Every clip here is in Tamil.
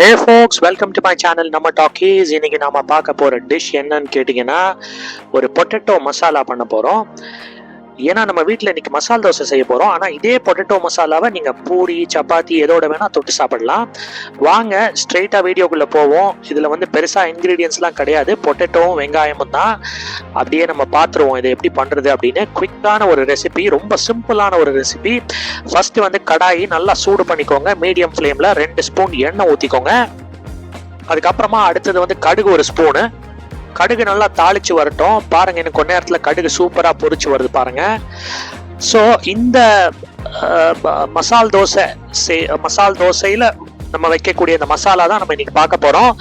Hey folks, welcome to my channel Namma talkies. இன்னைக்கு நாம பார்க்க போற டிஷ் என்னன்னு கேட்டிங்கன்னா, ஒரு பொட்டேட்டோ மசாலா பண்ண போறோம். ஏன்னா நம்ம வீட்டில் இன்னைக்கு மசால் தோசை செய்ய போறோம். ஆனால் இதே பொட்டேட்டோ மசாலாவை நீங்கள் பூரி சப்பாத்தி எதோட வேணா தொட்டு சாப்பிடலாம். வாங்க ஸ்ட்ரெயிட்டாக வீடியோக்குள்ளே போவோம். இதில் வந்து பெருசாக இன்க்ரீடியன்ஸ்லாம் கிடையாது, பொட்டேட்டோவும் வெங்காயமும் தான். அப்படியே நம்ம பார்த்துருவோம் இதை எப்படி பண்ணுறது அப்படின்னு. குவிக்கான ஒரு ரெசிபி, ரொம்ப சிம்பிளான ஒரு ரெசிபி. ஃபர்ஸ்ட் வந்து கடாயி நல்லா சூடு பண்ணிக்கோங்க. மீடியம் ஃப்ளேமில் 2 ஸ்பூன் எண்ணெய் ஊற்றிக்கோங்க. அதுக்கப்புறமா அடுத்தது வந்து கடுகு 1 ஸ்பூனு. கடுகு நல்லா தாளிச்சு வரட்டும். பாருங்க, எனக்கு கொஞ்ச நேரத்துல கடுகு சூப்பரா பொரிச்சு வருது பாருங்க. ஸோ இந்த மசால் தோசையில நம்ம வைக்கக்கூடிய இந்த மசாலா தான் நம்ம இன்னைக்கு பார்க்க போறோம்.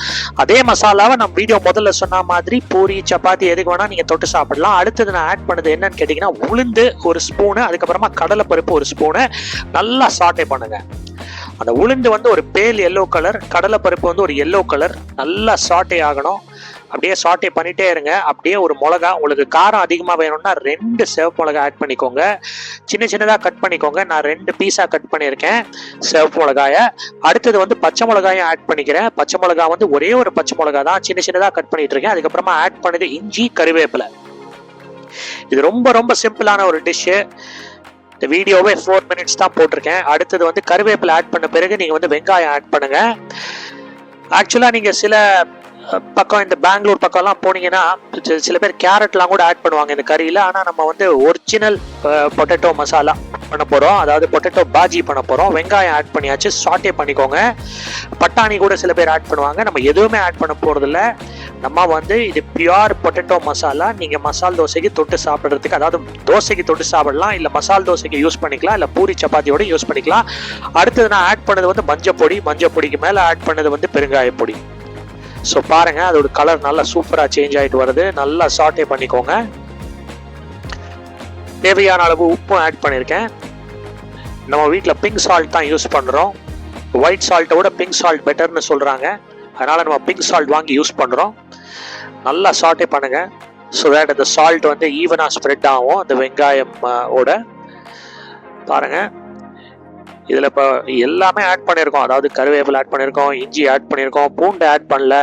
அதே மசாலாவை நம்ம வீடியோ முதல்ல சொன்ன மாதிரி பூரி சப்பாத்தி எதுக்கு வேணா நீங்க தொட்டு சாப்பிடலாம். அடுத்தது நான் ஆட் பண்ணது என்னன்னு கேட்டீங்கன்னா, உளுந்து 1 ஸ்பூனு, அதுக்கப்புறமா கடலைப்பருப்பு 1 ஸ்பூனு நல்லா சாட்டே பண்ணுங்க. அந்த உளுந்து வந்து ஒரு பேல் எல்லோ கலர், கடலைப்பருப்பு வந்து ஒரு எல்லோ கலர், நல்லா சாட்டே ஆகணும். அப்படியே சாட்டே பண்ணிட்டே இருங்க. அப்படியே ஒரு மிளகா, உங்களுக்கு காரம் அதிகமாக வேணும்னா 2 சிவப்பு மிளகா ஆட் பண்ணிக்கோங்க. சின்ன சின்னதாக கட் பண்ணிக்கோங்க. நான் 2 பீஸாக கட் பண்ணியிருக்கேன் சிவப்பு மிளகாயை. அடுத்தது வந்து பச்சை மிளகாயும் ஆட் பண்ணிக்கிறேன். பச்சை மிளகா வந்து ஒரே ஒரு பச்சை மிளகா தான், சின்ன சின்னதாக கட் பண்ணிட்டு இருக்கேன். அதுக்கப்புறமா ஆட் பண்ணது இஞ்சி, கருவேப்பிலை. இது ரொம்ப ரொம்ப சிம்பிளான ஒரு டிஷ்ஷு. இந்த வீடியோவே 4 மினிட்ஸ் தான் போட்டிருக்கேன். அடுத்தது வந்து கருவேப்பிலை ஆட் பண்ண பிறகு நீங்கள் வந்து வெங்காயம் ஆட் பண்ணுங்க. ஆக்சுவலாக நீங்கள் சில பக்கம், இந்த பெங்களூர் பக்கம்லாம் போனீங்கன்னா சில பேர் கேரட்லாம் கூட ஆட் பண்ணுவாங்க இந்த கறியில். ஆனால் நம்ம வந்து ஒரிஜினல் பொட்டேட்டோ மசாலா பண்ண போகிறோம், அதாவது பொட்டேட்டோ பாஜி பண்ண போகிறோம். வெங்காயம் ஆட் பண்ணியாச்சு, சாட்டே பண்ணிக்கோங்க. பட்டாணி கூட சில பேர் ஆட் பண்ணுவாங்க. நம்ம எதுவுமே ஆட் பண்ண போகிறதில்ல. நம்ம வந்து இது பியூர் பொட்டேட்டோ மசாலா. நீங்கள் மசால் தோசைக்கு தொட்டு சாப்பிட்றதுக்கு, அதாவது தோசைக்கு தொட்டு சாப்பிடலாம், இல்லை மசால் தோசைக்கு யூஸ் பண்ணிக்கலாம், இல்லை பூரி சப்பாத்தியோட யூஸ் பண்ணிக்கலாம். அடுத்தது நான் ஆட் பண்ணது வந்து மஞ்சப்பொடி. மஞ்சப்பொடிக்கு மேலே ஆட் பண்ணது வந்து பெருங்காய பொடி. ஸோ பாருங்க, அதோட கலர் நல்லா சூப்பராக சேஞ்ச் ஆகிட்டு வருது. நல்லா சாட்டே பண்ணிக்கோங்க. தேவையான அளவு உப்பும் ஆட் பண்ணியிருக்கேன். நம்ம வீட்டில் பிங்க் சால்ட் தான் யூஸ் பண்ணுறோம். ஒயிட் சால்ட்டை விட பிங்க் சால்ட் பெட்டர்னு சொல்கிறாங்க. அதனால் நம்ம பிங்க் சால்ட் வாங்கி யூஸ் பண்ணுறோம். நல்லா சாட்டே பண்ணுங்க. ஸோ தட் அந்த சால்ட் வந்து ஈவனாக ஸ்ப்ரெட் ஆகும் அந்த வெங்காயம் ஓட. பாருங்க, இதில் இப்போ எல்லாமே ஆட் பண்ணியிருக்கோம். அதாவது கருவேப்பிலை ஆட் பண்ணியிருக்கோம், இஞ்சி ஆட் பண்ணியிருக்கோம், பூண்டு ஆட் பண்ணல,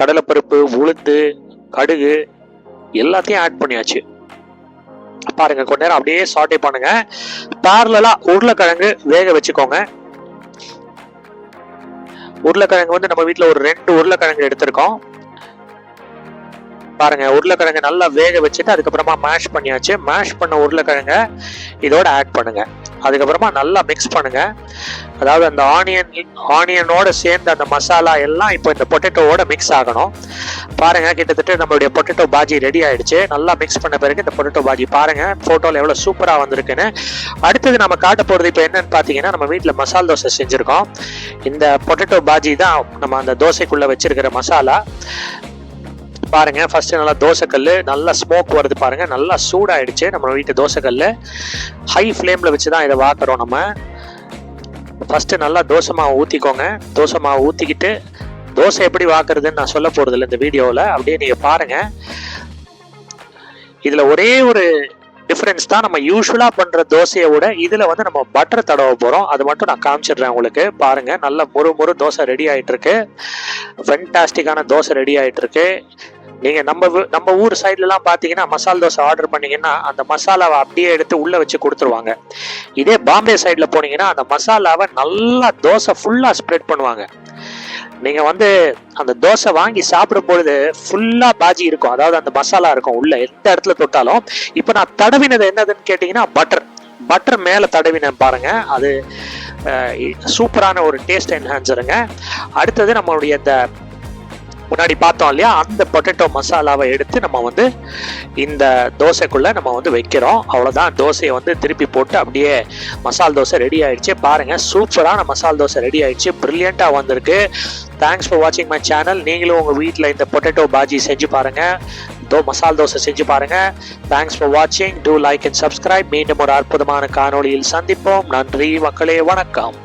கடலைப்பருப்பு, உளுந்து, கடுகு எல்லாத்தையும் ஆட் பண்ணியாச்சு. பாருங்க, கொஞ்ச நேரம் அப்படியே சாட்டே பண்ணுங்க. பேரலா உருளைக்கிழங்கு வேக வச்சுக்கோங்க. உருளைக்கிழங்கு வந்து நம்ம வீட்டில் ஒரு 2 உருளைக்கிழங்கு எடுத்திருக்கோம். பாருங்க, உருளைக்கிழங்கு நல்லா வேக வச்சுட்டு அதுக்கப்புறமா மேஷ் பண்ணியாச்சு. மேஷ் பண்ண உருளைக்கிழங்க இதோட ஆட் பண்ணுங்க. அதுக்கப்புறமா நல்லா மிக்ஸ் பண்ணுங்க. அதாவது அந்த ஆனியனோட சேர்ந்த அந்த மசாலா எல்லாம் இப்போ இந்த பொட்டேட்டோவோட மிக்ஸ் ஆகணும். பாருங்க, கிட்டத்தட்ட நம்மளுடைய பொட்டேட்டோ பாஜி ரெடி ஆயிடுச்சு. நல்லா மிக்ஸ் பண்ண பிறகு இந்த பொட்டேட்டோ பாஜி பாருங்க போட்டோல எவ்வளவு சூப்பரா வந்திருக்குன்னு. அடுத்தது நம்ம காட்ட போறது இப்போ என்னன்னு பாத்தீங்கன்னா, நம்ம வீட்டில் மசால் தோசை செஞ்சிருக்கோம். இந்த பொட்டேட்டோ பாஜி தான் நம்ம அந்த தோசைக்குள்ள வச்சிருக்கிற மசாலா. பாருங்க, ஃபர்ஸ்ட் நல்லா தோசைக்கல் நல்லா ஸ்மோக் வருது பாருங்க. நல்லா சூடாயிடுச்சு நம்ம வீட்டு தோசைக்கல். ஹை ஃப்ளேம்ல வச்சுதான் இதை வாக்குறோம் நம்ம. ஃபர்ஸ்ட் நல்லா தோசை மாவு ஊத்திக்கோங்க. தோசை மாவு ஊத்திக்கிட்டு தோசை எப்படி வாக்குறதுன்னு நான் சொல்ல போறது இல்லை இந்த வீடியோவில். அப்படியே நீங்க பாருங்க. இதுல ஒரே ஒரு டிஃபரன்ஸ் தான், நம்ம யூஸ்வலா பண்ற தோசையை விட இதுல வந்து நம்ம பட்டர் தடவ போறோம். அது மட்டும் நான் காமிச்சிடுறேன் உங்களுக்கு. பாருங்க, நல்ல முறு தோசை ரெடி ஆயிட்டு இருக்கு. ஃபென்டாஸ்டிக்கான தோசை ரெடி ஆயிட்டு இருக்கு. நீங்க நம்ம ஊர் சைட்ல எல்லாம் பாத்தீங்கன்னா, மசால் தோசை ஆர்டர் பண்ணீங்கன்னா அந்த மசாலாவை அப்படியே எடுத்து உள்ள வச்சு கொடுத்துருவாங்க. இதே பாம்பே சைட்ல போனீங்கன்னா அந்த மசாலாவை நல்லா தோசை ஃபுல்லா ஸ்ப்ரெட் பண்ணுவாங்க. நீங்க வந்து அந்த தோசை வாங்கி சாப்பிடும் பொழுது ஃபுல்லா பாஜி இருக்கும், அதாவது அந்த மசாலா இருக்கும் உள்ள எந்த இடத்துல தொட்டாலும். இப்ப நான் தடவினது என்னதுன்னு கேட்டீங்கன்னா, பட்டர் மேல தடவினேன் பாருங்க. அது சூப்பரான ஒரு டேஸ்ட் என்ஹான்சருங்க. அடுத்தது நம்மளுடைய இந்த முன்னாடி பார்த்தோம் இல்லையா, அந்த பொட்டேட்டோ மசாலாவை எடுத்து நம்ம வந்து இந்த தோசைக்குள்ள நம்ம வந்து வைக்கிறோம். அவ்வளவுதான், தோசையை வந்து திருப்பி போட்டு அப்படியே மசால் தோசை ரெடி ஆயிடுச்சு. பாருங்க, சூப்பரான மசால் தோசை ரெடி ஆயிடுச்சு. பிரில்லியண்டா வந்திருக்கு. தேங்க்ஸ் ஃபார் வாட்சிங் மை சேனல். நீங்களும் உங்க வீட்டில் இந்த பொட்டேட்டோ பாஜி செஞ்சு பாருங்க, மசால் தோசை செஞ்சு பாருங்க. தேங்க்ஸ் ஃபார் வாட்சிங். Do like and subscribe. மீண்டும் ஒரு அற்புதமான காணொளியில் சந்திப்போம். நன்றி மக்களே, வணக்கம்.